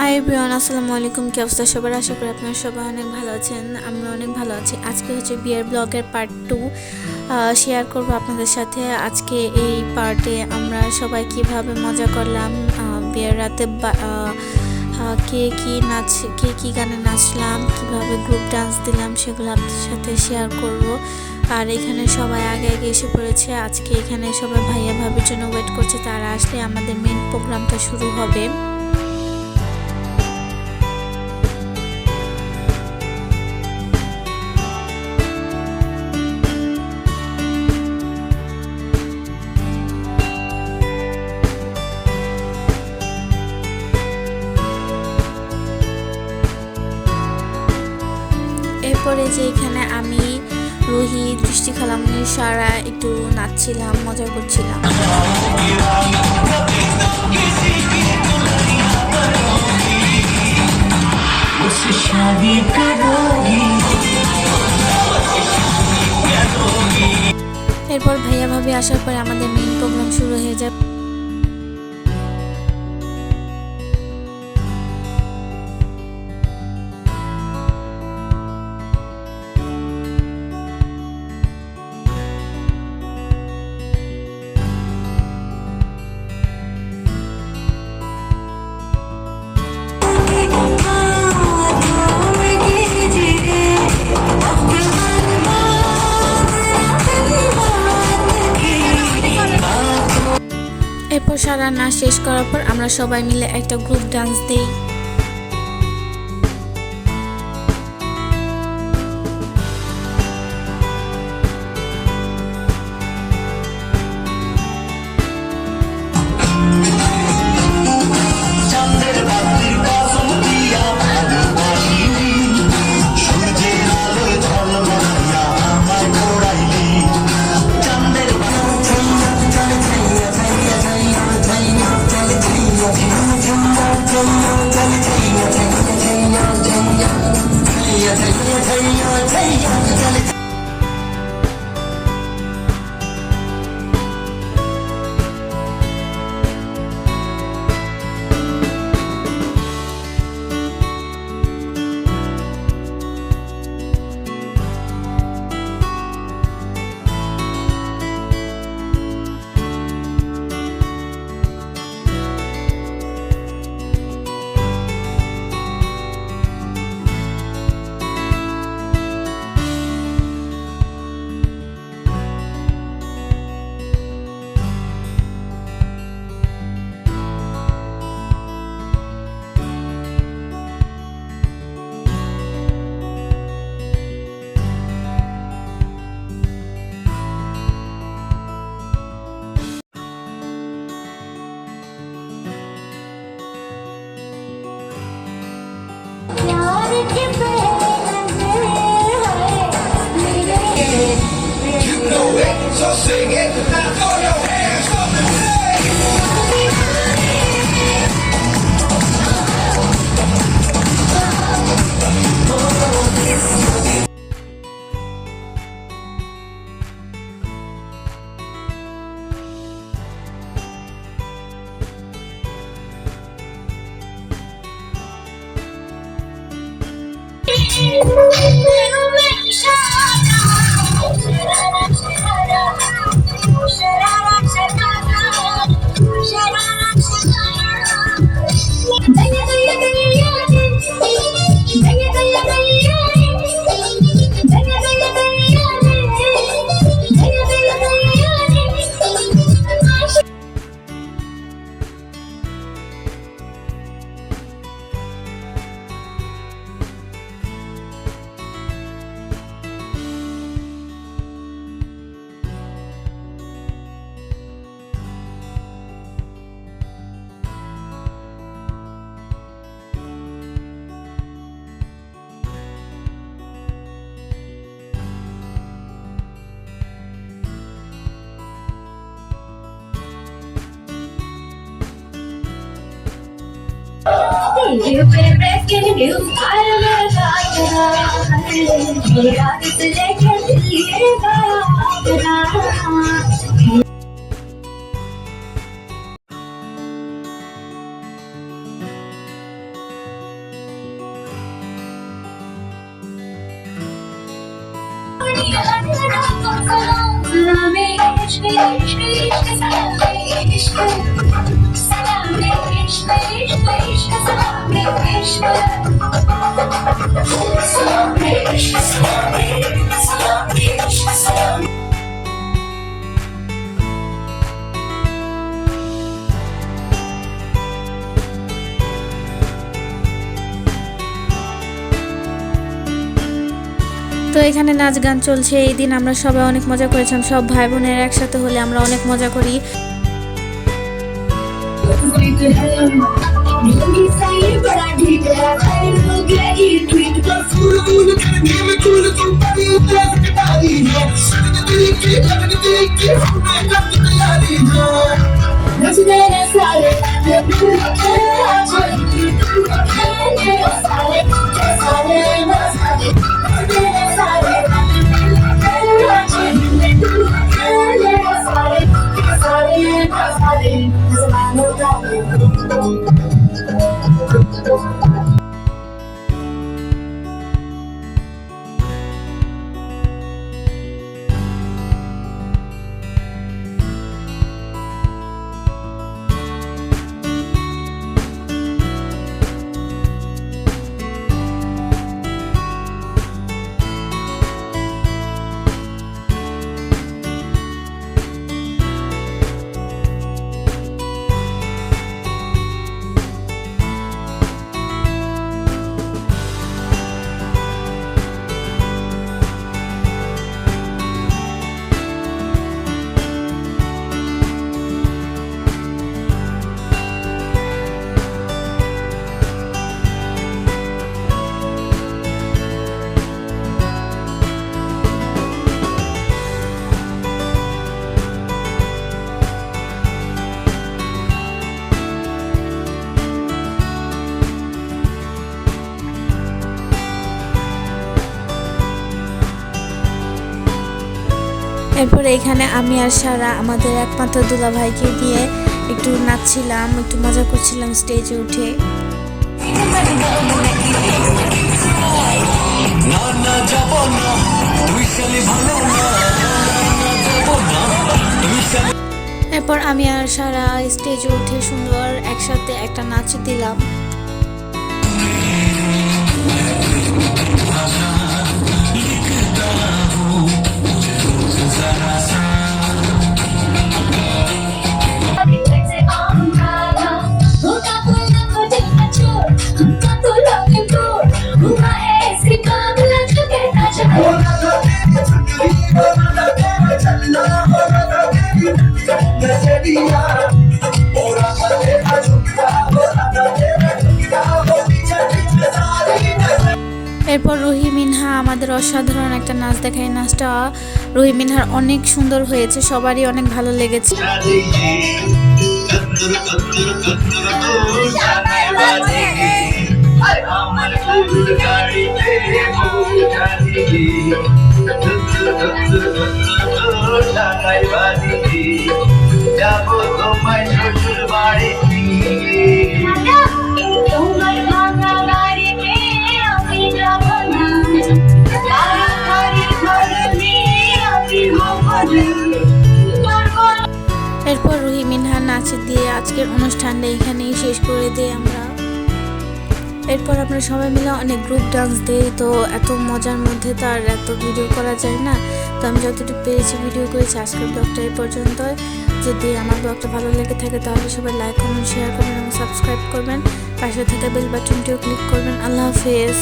Hi everyone, আসসালামু আলাইকুম। কি অবস্থা সবার? আশা করি আপনারা সবাই অনেক ভালো আছেন। আমরা অনেক ভালো আছি। আজকে হচ্ছে বিয়ের ব্লগের পার্ট 2 শেয়ার করব আপনাদের সাথে। আজকে এই পার্টে আমরা সবাই কিভাবে মজা করলাম বিয়ের রাতে, কে কি গানে নাচলাম, কিভাবে গ্রুপ ডান্স দিলাম, সেগুলো আপনাদের সাথে শেয়ার করব। আর এখানে সবাই আগে আগে এসে পড়েছে। আজকে এখানে সবাই ভাইয়া ভাবির জন্য ওয়েট করছে, তারা আসলে আমাদের মেন প্রোগ্রামটা শুরু হবে। এরপরে যে এখানে আমি, রুহি, দৃষ্টি খালামনি, সারা একটু নাচছিলাম, মজা করছিলাম। এরপর ভাইয়া ভাবি আসার পরে আমাদের মেইন প্রোগ্রাম শুরু হয়ে যায়। এরপর সারা নাচ শেষ করার পর আমরা সবাই মিলে একটা গ্রুপ ডান্স দিই। So sing it, now throw your hands up and You play breaking news, I am salame, ishq, ishq, ishq, salame, ishq. Salame, ishq, ishq, ishq, salame, ishq. Salame, ishq, salame, salame, ishq, salame. তো এখানে নাচ গান চলছে। এই দিন আমরা সবাই অনেক মজা করেছিলাম, সব ভাই বোনের একসাথে হলে আমরা অনেক মজা করি। এরপরে এখানে আমি আর সারা আমাদের একমাত্র দুলা ভাইকে দিয়ে একটু নাচছিলাম, একটু মজা করছিলাম স্টেজে উঠে। এরপর আমি আর সারা স্টেজে উঠে সুন্দর একসাথে একটা নাচ দিলাম। এরপর রুহি মিনহা আমাদের অসাধারণ একটা নাচ দেখায়। নাচটা রুহি মিনহার অনেক সুন্দর হয়েছে, সবারই অনেক ভালো লেগেছে। যাবো তোমায় শ্বশুর বাড়ি তোমার ভাঙা বাড়িতে আমি যাব না, তাড়াতাড়ি ঘর দিয়ে আমি এরপর রুহি মিনহার নাচ দিয়ে আজকের অনুষ্ঠানটা এখানেই শেষ করে দিই আমরা। এরপর আমরা সবাই মিলে অনেক গ্রুপ ডান্স দিই। তো এত মজার মধ্যে তো আর এত ভিডিও করা যায় না, তো আমি যতটুকু পেরেছি ভিডিও করেছি। আজকের ব্লগটা এই পর্যন্ত। যদি আমার ব্লগটা ভালো লেগে থাকে তাহলে সবাই লাইক কমেন্ট শেয়ার করবেন এবং সাবস্ক্রাইব করবেন। পাশে থাকা বেল বাটনটিও ক্লিক করবেন। আল্লাহ হাফেজ।